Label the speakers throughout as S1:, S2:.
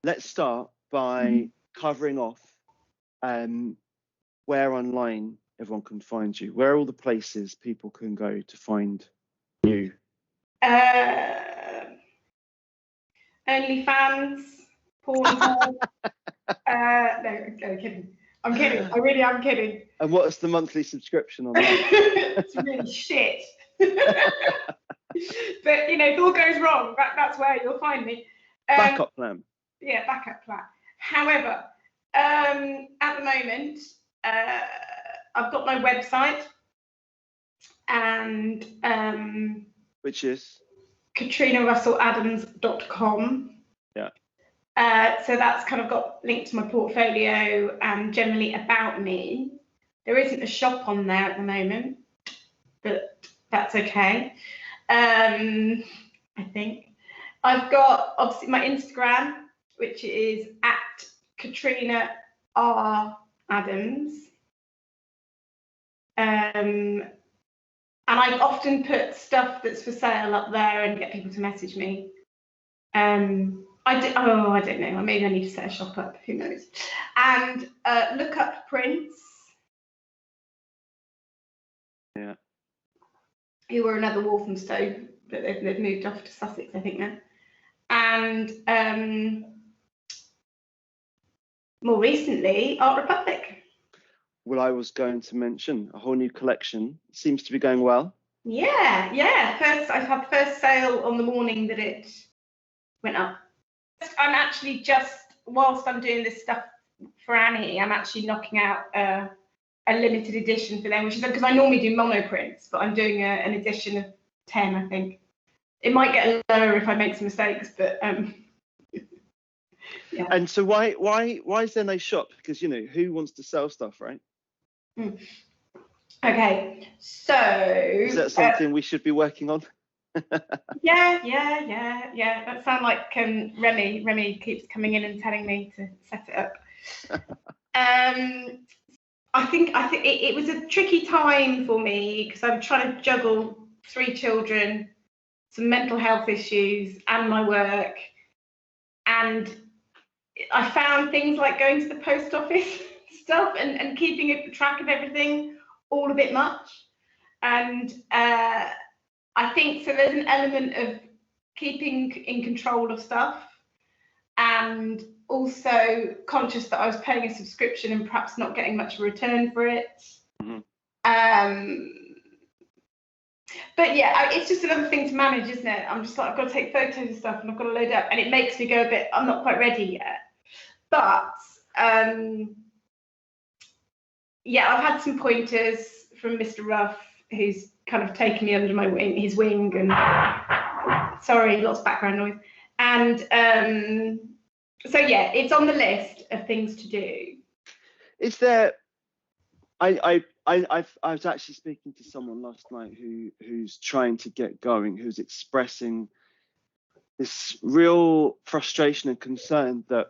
S1: let's start by covering off where online everyone can find you. Where are all the places people can go to find you?
S2: OnlyFans, Pornhub. No, I'm kidding. I'm kidding. I really am kidding.
S1: And what's the monthly subscription on that?
S2: It's really shit. But if all goes wrong, that's where you'll find me.
S1: Backup plan.
S2: Yeah, backup plan. However, at the moment, I've got my website, and
S1: which is
S2: KatrinaRussellAdams.com.
S1: Yeah.
S2: So that's kind of got linked to my portfolio and generally about me. There isn't a shop on there at the moment, but that's okay. I think I've got obviously my Instagram, which is at Katrina R Adams. And I often put stuff that's for sale up there and get people to message me. I don't know. Maybe I need to set a shop up. Who knows? And look up prints.
S1: Yeah.
S2: Who were another Walthamstow, but they've moved off to Sussex, I think now. And more recently, Art Republic.
S1: Well, I was going to mention a whole new collection. Seems to be going well.
S2: Yeah. I've had the first sale on the morning that it went up. I'm actually just, whilst I'm doing this stuff for Annie, I'm actually knocking out a limited edition for them, which is because I normally do monoprints, but I'm doing an edition of 10, I think. It might get lower if I make some mistakes, but yeah.
S1: And so why is there no shop? Because who wants to sell stuff, right?
S2: Okay, so
S1: is that something we should be working on?
S2: Yeah. That sounds like Remy. Remy keeps coming in and telling me to set it up. I think it was a tricky time for me because I'm trying to juggle 3 children, some mental health issues, and my work. And I found things like going to the post office stuff and keeping a track of everything all a bit much. And I think so there's an element of keeping in control of stuff and also conscious that I was paying a subscription and perhaps not getting much return for it.
S1: Mm-hmm.
S2: But yeah, it's just another thing to manage, isn't it? I'm just like, I've got to take photos of stuff and I've got to load up, and it makes me go a bit, I'm not quite ready yet. But yeah, I've had some pointers from Mr. Ruff, who's kind of taken me under his wing, and sorry, lots of background noise. And so yeah, it's on the list of things to do.
S1: Is there? I was actually speaking to someone last night who's trying to get going, who's expressing this real frustration and concern that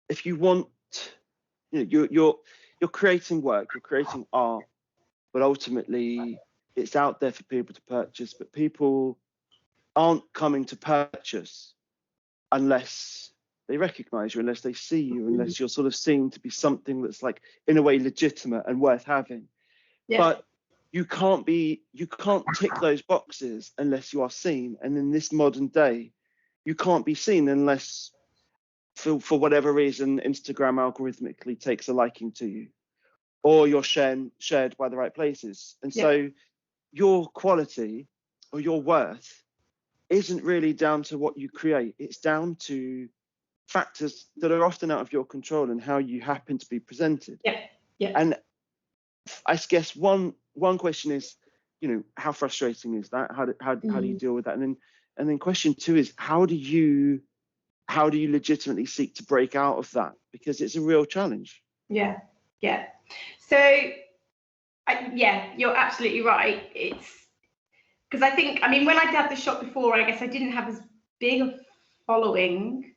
S1: if you want, you're creating work, you're creating art, but ultimately it's out there for people to purchase, but people aren't coming to purchase unless they recognize you, unless they see you, unless you're sort of seen to be something that's like in a way legitimate and worth having. Yeah. But you can't tick those boxes unless you are seen. And in this modern day, you can't be seen unless for whatever reason Instagram algorithmically takes a liking to you, or you're shared by the right places. And so your quality or your worth isn't really down to what you create. It's down to factors that are often out of your control and how you happen to be presented.
S2: Yeah.
S1: And I guess one question is, how frustrating is that? How do you deal with that? And then question 2 is, how do you legitimately seek to break out of that? Because it's a real challenge.
S2: Yeah. So you're absolutely right. It's because I think, when I had the shop before, I guess I didn't have as big a following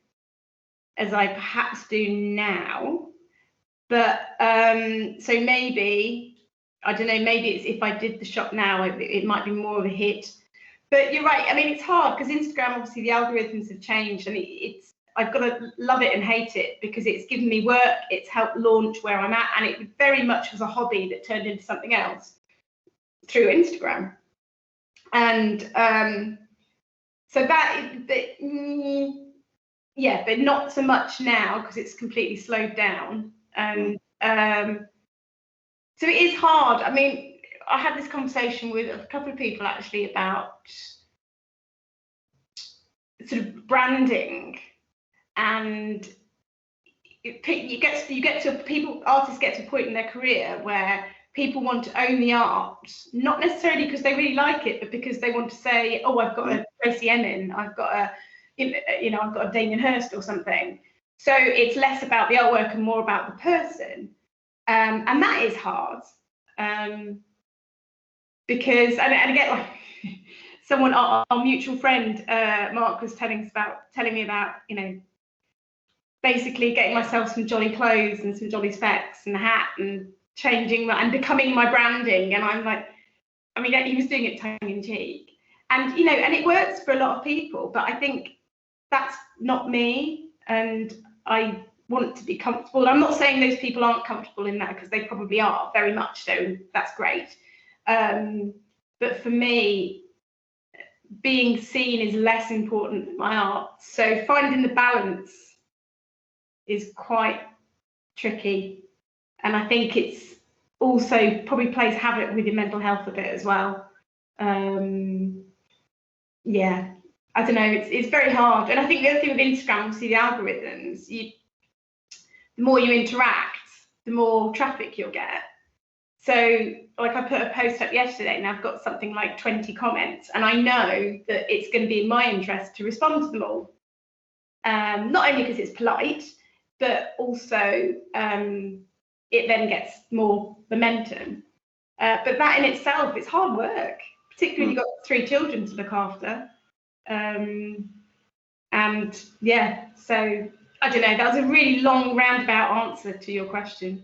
S2: as I perhaps do now. But so maybe, I don't know, maybe it's if I did the shop now, it might be more of a hit. But you're right. It's hard because Instagram, obviously, the algorithms have changed, and it's I've got to love it and hate it, because it's given me work, it's helped launch where I'm at, and it very much was a hobby that turned into something else through Instagram. And so yeah, but not so much now because it's completely slowed down. And so it is hard. I mean, I had this conversation with a couple of people actually about sort of branding, and artists get to a point in their career where people want to own the art, not necessarily because they really like it, but because they want to say, oh, I've got a Tracy Emin, I've got a, I've got a Damien Hirst or something. So it's less about the artwork and more about the person, and that is hard, because and again, like someone, our mutual friend Mark was telling me about, basically getting myself some jolly clothes and some jolly specs and a hat and changing and becoming my branding. And I'm like, I mean, he was doing it tongue in cheek, and and it works for a lot of people, but I think that's not me, and I want to be comfortable. I'm not saying those people aren't comfortable in that, because they probably are, very much so, and that's great. But for me, being seen is less important than my art. So finding the balance is quite tricky. And I think it's also probably plays havoc with your mental health a bit as well. Yeah, I don't know, it's very hard. And I think the other thing with Instagram, obviously the algorithms, the more you interact, the more traffic you'll get. So like I put a post up yesterday and I've got something like 20 comments, and I know that it's going to be in my interest to respond to them all. Not only because it's polite, but also it then gets more momentum. But that in itself, it's hard work, particularly if you've got 3 children to look after. And yeah, so I don't know, that was a really long roundabout answer to your question.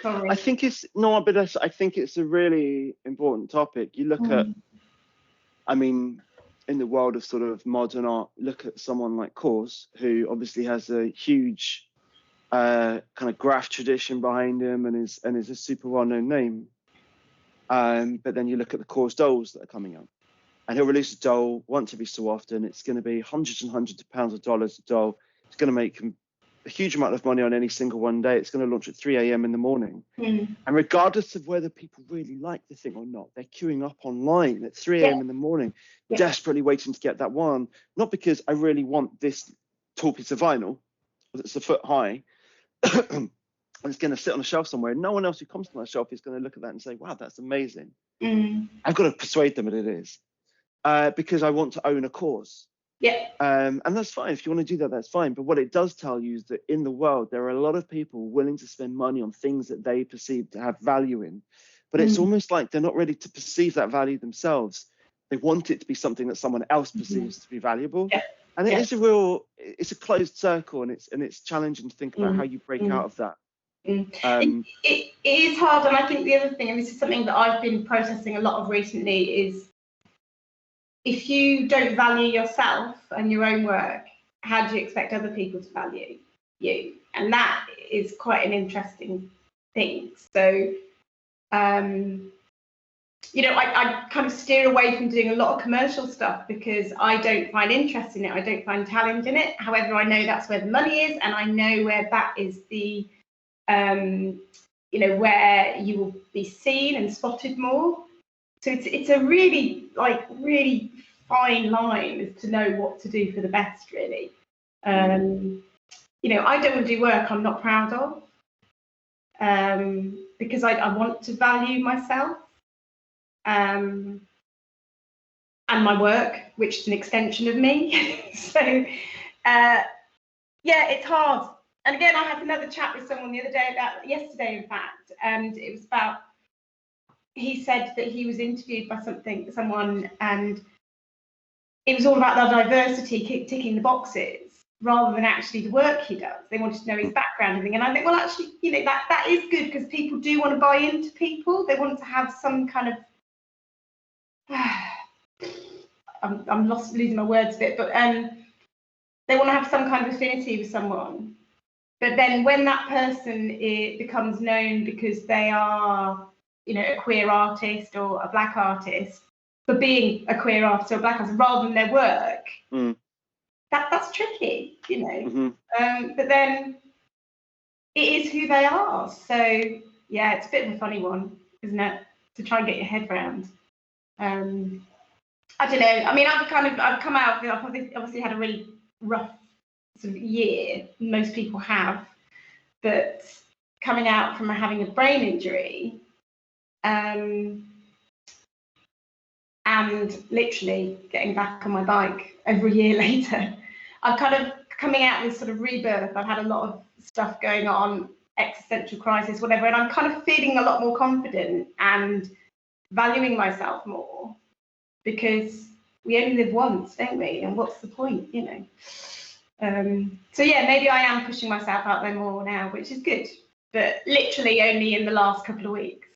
S2: Sorry.
S1: I think it's I think it's a really important topic. You look at, I mean, in the world of sort of modern art, look at someone like Kors, who obviously has a huge kind of graph tradition behind him and is a super well-known name. But then you look at the Kors dolls that are coming out, and he'll release a doll once every so often. It's going to be hundreds and hundreds of pounds of dollars a doll. It's going to make him a huge amount of money on any single one day. It's going to launch at 3 a.m. in the morning. And regardless of whether people really like the thing or not, they're queuing up online at 3 a.m. in the morning, desperately waiting to get that one. Not because I really want this tall piece of vinyl that's a foot high and it's going to sit on a shelf somewhere. No one else who comes to my shelf is going to look at that and say, wow, that's amazing. I've got to persuade them that it is, because I want to own a cause. And that's fine. If you want to do that, that's fine. But what it does tell you is that in the world, there are a lot of people willing to spend money on things that they perceive to have value in. But it's almost like they're not ready to perceive that value themselves. They want it to be something that someone else perceives to be valuable. And it is it's a closed circle, and it's challenging to think about how you break out of that.
S2: It is hard. And I think the other thing, and this is something that I've been processing a lot of recently, is if you don't value yourself and your own work, how do you expect other people to value you? And that is quite an interesting thing. So, I kind of steer away from doing a lot of commercial stuff because I don't find interest in it. I don't find talent in it. However, I know that's where the money is, and I know where that is the, where you will be seen and spotted more. So it's a really fine line as to know what to do for the best, really. I don't want to do work I'm not proud of, because I want to value myself and my work, which is an extension of me. So it's hard. And again, I had another chat with someone the other day yesterday, in fact, and it was about, he said that he was interviewed by someone, and it was all about the diversity, ticking the boxes, rather than actually the work he does. They wanted to know his background and everything. And I think, well, actually, that is good, because people do want to buy into people. They want to have some kind of, I'm losing my words a bit, but they want to have some kind of affinity with someone. But then when that person becomes known because they are, you know, a queer artist or a black artist, for being a queer artist or a black artist rather than their work, that's tricky, you know. But then it is who they are. So yeah, it's a bit of a funny one, isn't it, to try and get your head around. I don't know. I mean, I've come out. I've obviously had a really rough sort of year. Most people have, but coming out from having a brain injury, and literally getting back on my bike over a year later, I'm kind of coming out of this sort of rebirth. I've had a lot of stuff going on, existential crisis, whatever, and I'm kind of feeling a lot more confident and valuing myself more, because we only live once, don't we? And what's the point, you know? So yeah, maybe I am pushing myself out there more now, which is good, but literally only in the last couple of weeks.